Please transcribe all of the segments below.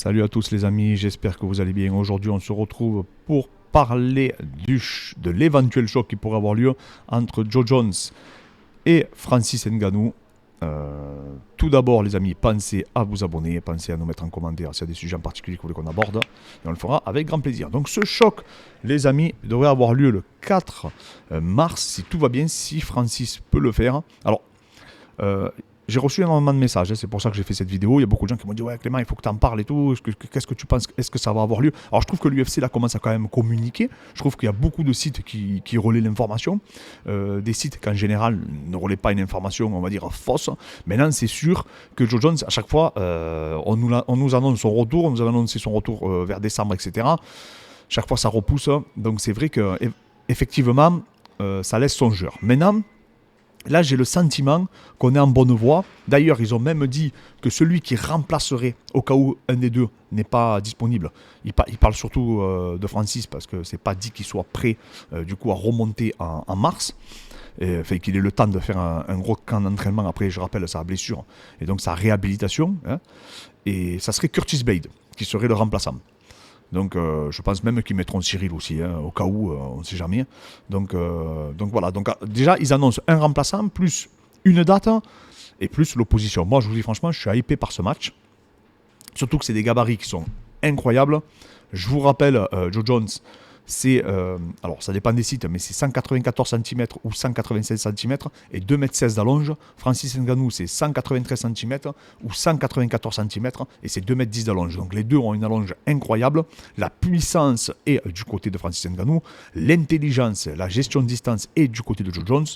Salut à tous les amis, j'espère que vous allez bien. Aujourd'hui on se retrouve pour parler de l'éventuel choc qui pourrait avoir lieu entre Joe Jones et Francis Ngannou. Tout d'abord les amis, pensez à vous abonner, pensez à nous mettre en commentaire s'il y a des sujets en particulier que vous voulez qu'on aborde, et on le fera avec grand plaisir. Donc ce choc les amis devrait avoir lieu le 4 mars si tout va bien, si Francis peut le faire. Alors j'ai reçu énormément de messages, c'est pour ça que j'ai fait cette vidéo. Il y a beaucoup de gens qui m'ont dit ouais Clément, il faut que tu en parles et tout, qu'est-ce que tu penses, est-ce que ça va avoir lieu? Alors je trouve que l'UFC là commence à quand même communiquer. Je trouve qu'il y a beaucoup de sites qui relaient l'information, des sites qui en général ne relaient pas une information on va dire fausse. Maintenant c'est sûr que Joe Jones à chaque fois on nous annonce son retour, on nous a annoncé son retour vers décembre, etc. Chaque fois ça repousse, donc c'est vrai que effectivement ça laisse songeur. Maintenant là, j'ai le sentiment qu'on est en bonne voie. D'ailleurs, ils ont même dit que celui qui remplacerait, au cas où un des deux n'est pas disponible, ils parlent surtout de Francis, parce que c'est pas dit qu'il soit prêt du coup à remonter en mars. Enfin, qu'il ait le temps de faire un gros camp d'entraînement après, je rappelle, sa blessure, et donc sa réhabilitation. Et ça serait Curtis Blade qui serait le remplaçant. Donc je pense même qu'ils mettront Cyril aussi, au cas où, on ne sait jamais. Donc voilà, donc, déjà ils annoncent un remplaçant, plus une date, et plus l'opposition. Moi je vous dis franchement, je suis hypé par ce match. Surtout que c'est des gabarits qui sont incroyables. Je vous rappelle, Joe Jones, c'est, alors ça dépend des sites, mais c'est 194 cm ou 196 cm et 2,16 m d'allonge. Francis Ngannou, c'est 193 cm ou 194 cm et c'est 2,10 m d'allonge. Donc les deux ont une allonge incroyable. La puissance est du côté de Francis Ngannou, l'intelligence, la gestion de distance est du côté de Joe Jones.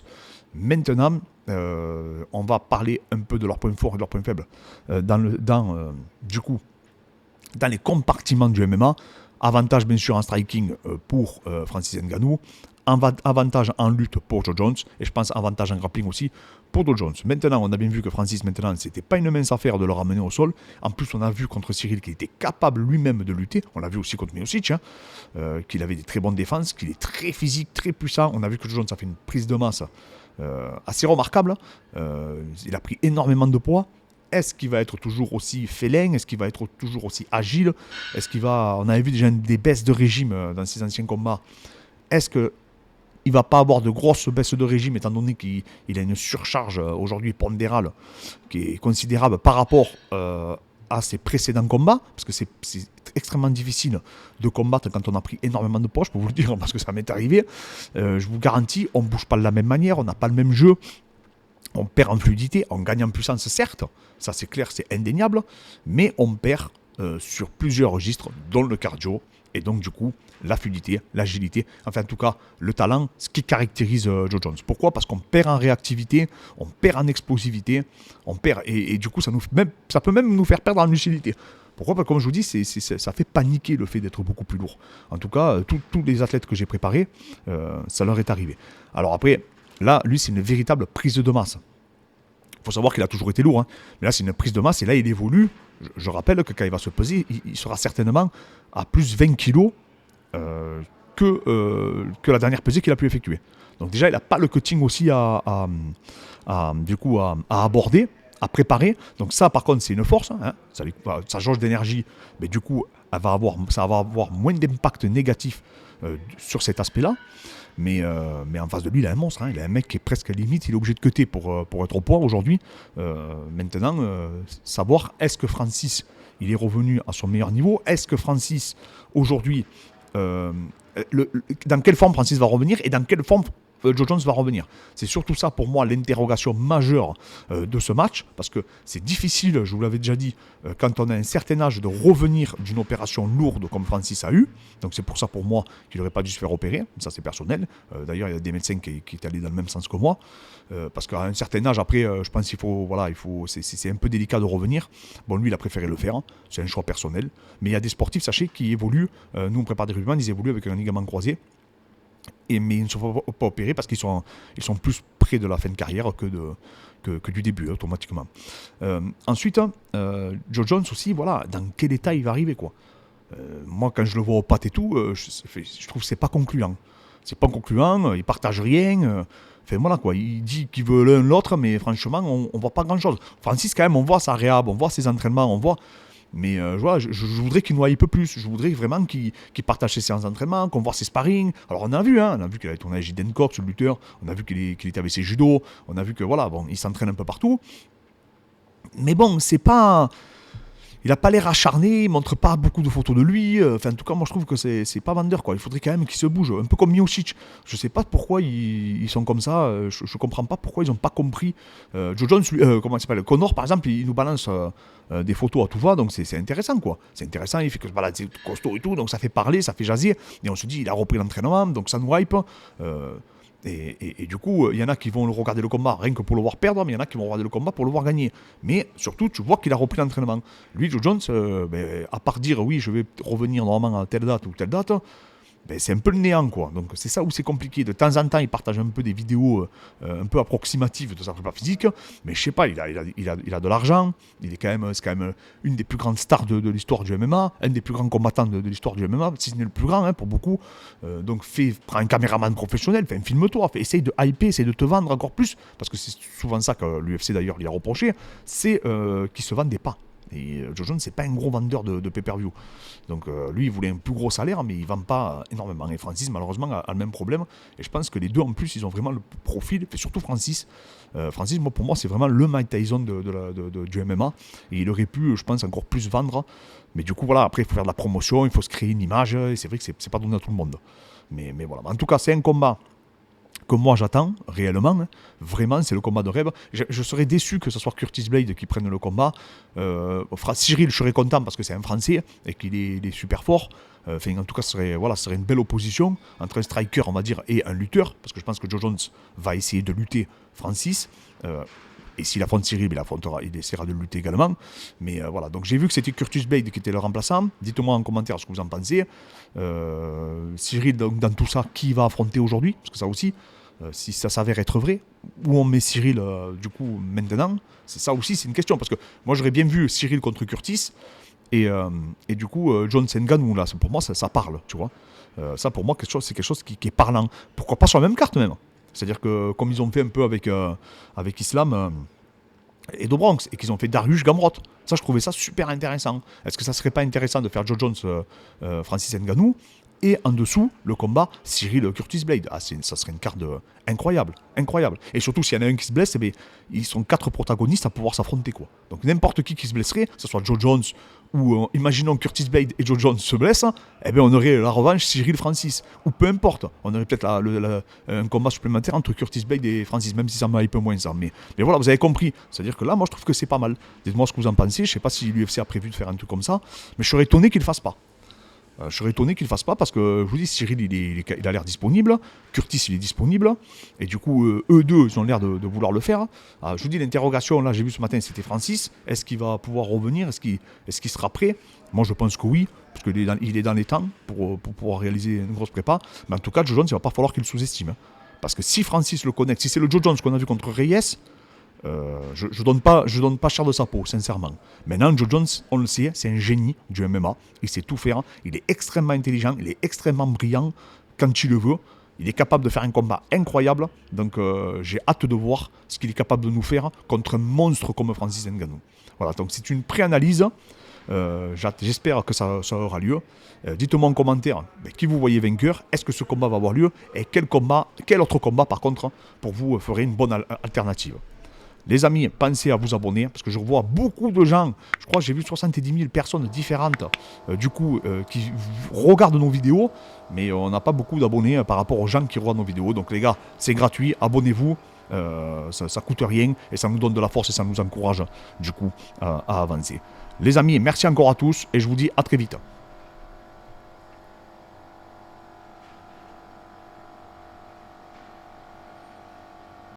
Maintenant, on va parler un peu de leurs points forts et de leurs points faibles dans les compartiments du MMA. Avantage bien sûr en striking pour Francis Ngannou, avantage en lutte pour Joe Jones, et je pense avantage en grappling aussi pour Joe Jones. Maintenant, on a bien vu que Francis, c'était pas une mince affaire de le ramener au sol. En plus, on a vu contre Cyril qu'il était capable lui-même de lutter. On l'a vu aussi contre Miocic, qu'il avait des très bonnes défenses, qu'il est très physique, très puissant. On a vu que Joe Jones a fait une prise de masse assez remarquable. Il a pris énormément de poids. Est-ce qu'il va être toujours aussi félin? Est-ce qu'il va être toujours aussi agile? On avait vu déjà des baisses de régime dans ses anciens combats. Est-ce qu'il ne va pas avoir de grosses baisses de régime, étant donné qu'il a une surcharge aujourd'hui pondérale qui est considérable par rapport à ses précédents combats? Parce que c'est extrêmement difficile de combattre quand on a pris énormément de poids, je peux vous le dire, parce que ça m'est arrivé. Je vous garantis, on ne bouge pas de la même manière, on n'a pas le même jeu. On perd en fluidité, on gagne en puissance, certes, ça c'est clair, c'est indéniable, mais on perd sur plusieurs registres, dont le cardio, et donc du coup, la fluidité, l'agilité, enfin en tout cas, le talent, ce qui caractérise Joe Jones. Pourquoi? Parce qu'on perd en réactivité, on perd en explosivité, on perd, et du coup, ça peut même nous faire perdre en lucidité. Pourquoi? Parce que comme je vous dis, ça fait paniquer le fait d'être beaucoup plus lourd. En tout cas, tous les athlètes que j'ai préparés, ça leur est arrivé. Alors après, là, lui, c'est une véritable prise de masse. Il faut savoir qu'il a toujours été lourd, mais là, c'est une prise de masse, et là, il évolue. Je rappelle que quand il va se peser, il sera certainement à plus 20 kilos que la dernière pesée qu'il a pu effectuer. Donc déjà, il n'a pas le cutting aussi à aborder, à préparer. Donc ça, par contre, c'est une force. Sa jauge d'énergie, mais du coup, ça va avoir moins d'impact négatif sur cet aspect-là. Mais en face de lui, il a un monstre. Il a un mec qui est presque à limite. Il est obligé de cutter pour être au point aujourd'hui. Maintenant, savoir est-ce que Francis, il est revenu à son meilleur niveau? Est-ce que Francis, aujourd'hui, dans quelle forme Francis va revenir et dans quelle forme Joe Jones va revenir? C'est surtout ça pour moi l'interrogation majeure de ce match, parce que c'est difficile, je vous l'avais déjà dit, quand on a un certain âge de revenir d'une opération lourde comme Francis a eu. Donc c'est pour ça pour moi qu'il n'aurait pas dû se faire opérer, ça c'est personnel. D'ailleurs il y a des médecins qui étaient allés dans le même sens que moi, parce qu'à un certain âge après je pense c'est un peu délicat de revenir. Bon, lui il a préféré le faire, c'est un choix personnel, mais il y a des sportifs, sachez, qui évoluent, nous on prépare des rugbyman, ils évoluent avec un ligament croisé. Mais ils ne sont pas opérés parce qu'ils sont plus près de la fin de carrière que du début, automatiquement. Ensuite, Joe Jones aussi, voilà, dans quel état il va arriver, quoi. Moi, quand je le vois aux pattes et tout, je trouve que c'est pas concluant. C'est pas concluant, il partage rien. Enfin voilà, quoi. Il dit qu'il veut l'un l'autre, mais franchement, on voit pas grand-chose. Francis, quand même, on voit sa réhab, on voit ses entraînements, on voit... Mais voilà, je voudrais qu'il nous hype plus. Je voudrais vraiment qu'il partage ses séances d'entraînement, qu'on voit ses sparring. Alors on a vu qu'il avait tourné avec Jiden Cox, le lutteur. On a vu qu'il était avec ses judo. On a vu que voilà, bon, il s'entraîne un peu partout. Mais bon, c'est pas. Il n'a pas l'air acharné, il montre pas beaucoup de photos de lui. Enfin, en tout cas, moi je trouve que c'est pas vendeur, quoi. Il faudrait quand même qu'il se bouge, un peu comme Miocic. Je sais pas pourquoi ils sont comme ça. Je comprends pas pourquoi ils n'ont pas compris. Joe Jones, comment il s'appelle, Connor, par exemple, il nous balance des photos à tout va, donc c'est intéressant, quoi. C'est intéressant, il fait que se balade, c'est costaud et tout, donc ça fait parler, ça fait jaser. Et on se dit, il a repris l'entraînement, donc ça nous hype. Et du coup, il y en a qui vont regarder le combat rien que pour le voir perdre, mais il y en a qui vont regarder le combat pour le voir gagner. Mais surtout, tu vois qu'il a repris l'entraînement. Lui, Joe Jones, à part dire oui, je vais revenir normalement à telle date ou telle date, c'est un peu le néant, quoi. Donc c'est ça où c'est compliqué. De temps en temps, il partage un peu des vidéos un peu approximatives de sa prépa physique, mais je sais pas, il a de l'argent, c'est quand même une des plus grandes stars de l'histoire du MMA, un des plus grands combattants de l'histoire du MMA, si ce n'est le plus grand, pour beaucoup. Donc prends un caméraman professionnel, fais un film-toi, essaye de hyper, essaye de te vendre encore plus, parce que c'est souvent ça que l'UFC d'ailleurs lui a reproché, c'est qu'il se vendait pas. Et Joe Jones, c'est pas un gros vendeur de pay-per-view. Donc lui, il voulait un plus gros salaire, mais il vend pas énormément. Et Francis, malheureusement, a le même problème. Et je pense que les deux, en plus, ils ont vraiment le profil, et surtout Francis. Francis, pour moi, c'est vraiment le Mike Tyson du MMA. Et il aurait pu, je pense, encore plus vendre. Mais du coup, voilà, après, il faut faire de la promotion, il faut se créer une image. Et c'est vrai que c'est pas donné à tout le monde. Mais voilà. En tout cas, c'est un combat que moi j'attends réellement, vraiment c'est le combat de rêve. Je serais déçu que ce soit Curtis Blade qui prenne le combat. Cyril, je serais content parce que c'est un Français et qu'il est super fort. En tout cas, ce serait une belle opposition entre un striker, on va dire, et un lutteur, parce que je pense que Joe Jones va essayer de lutter Francis. Et s'il affronte Cyril, il essaiera de lutter également. Mais voilà, donc j'ai vu que c'était Curtis Blade qui était le remplaçant. Dites-moi en commentaire ce que vous en pensez. Cyril, donc, dans tout ça, qui va affronter aujourd'hui? Parce que ça aussi, si ça s'avère être vrai, où on met Cyril du coup maintenant, ça aussi c'est une question. Parce que moi j'aurais bien vu Cyril contre Curtis. Et du coup, John Ngannou, là, pour moi, ça parle, tu vois. Ça, pour moi, c'est quelque chose qui est parlant. Pourquoi pas sur la même carte, même. C'est-à-dire que, comme ils ont fait un peu avec Islam et de Bronx, et qu'ils ont fait Dariush Gamrot, ça, je trouvais ça super intéressant. Est-ce que ça serait pas intéressant de faire Joe Jones, Francis Ngannou, et en dessous, le combat Cyril Curtis Blade? Ça serait une carte incroyable. Et surtout, s'il y en a un qui se blesse, ils sont 4 protagonistes à pouvoir s'affronter, quoi. Donc n'importe qui se blesserait, que ce soit Joe Jones ou imaginons Curtis Blade et Joe Jones se blessent, on aurait la revanche Cyril Francis. Ou peu importe, on aurait peut-être un combat supplémentaire entre Curtis Blade et Francis, même si ça m'a un peu moins ça. Mais voilà, vous avez compris. C'est-à-dire que là, moi, je trouve que c'est pas mal. Dites-moi ce que vous en pensez. Je sais pas si l'UFC a prévu de faire un truc comme ça, mais je serais étonné qu'il le fasse pas. Je serais étonné qu'il ne le fasse pas parce que, je vous dis, Cyril, il a l'air disponible, Curtis, il est disponible, et du coup, eux deux, ils ont l'air de vouloir le faire. Je vous dis, l'interrogation, là, j'ai vu ce matin, c'était Francis. Est-ce qu'il va pouvoir revenir? Est-ce qu'il sera prêt? Moi, je pense que oui, parce qu'il est dans les temps pour pouvoir réaliser une grosse prépa. Mais en tout cas, Joe Jones, il ne va pas falloir qu'il le sous-estime. Parce que si Francis le connecte, si c'est le Joe Jones qu'on a vu contre Reyes, je donne pas cher de sa peau, sincèrement. Maintenant, Joe Jones, on le sait, c'est un génie du MMA. Il sait tout faire. Il est extrêmement intelligent. Il est extrêmement brillant quand il le veut. Il est capable de faire un combat incroyable. Donc, j'ai hâte de voir ce qu'il est capable de nous faire contre un monstre comme Francis Ngannou. Voilà, donc c'est une pré-analyse. J'espère que ça aura lieu. Dites-moi en commentaire qui vous voyez vainqueur. Est-ce que ce combat va avoir lieu? Et quel autre combat, par contre, pour vous, ferait une bonne alternative? Les amis, pensez à vous abonner, parce que je vois beaucoup de gens, je crois que j'ai vu 70 000 personnes différentes, qui regardent nos vidéos, mais on n'a pas beaucoup d'abonnés par rapport aux gens qui regardent nos vidéos. Donc les gars, c'est gratuit, abonnez-vous, ça coûte rien, et ça nous donne de la force et ça nous encourage, du coup, à avancer. Les amis, merci encore à tous, et je vous dis à très vite.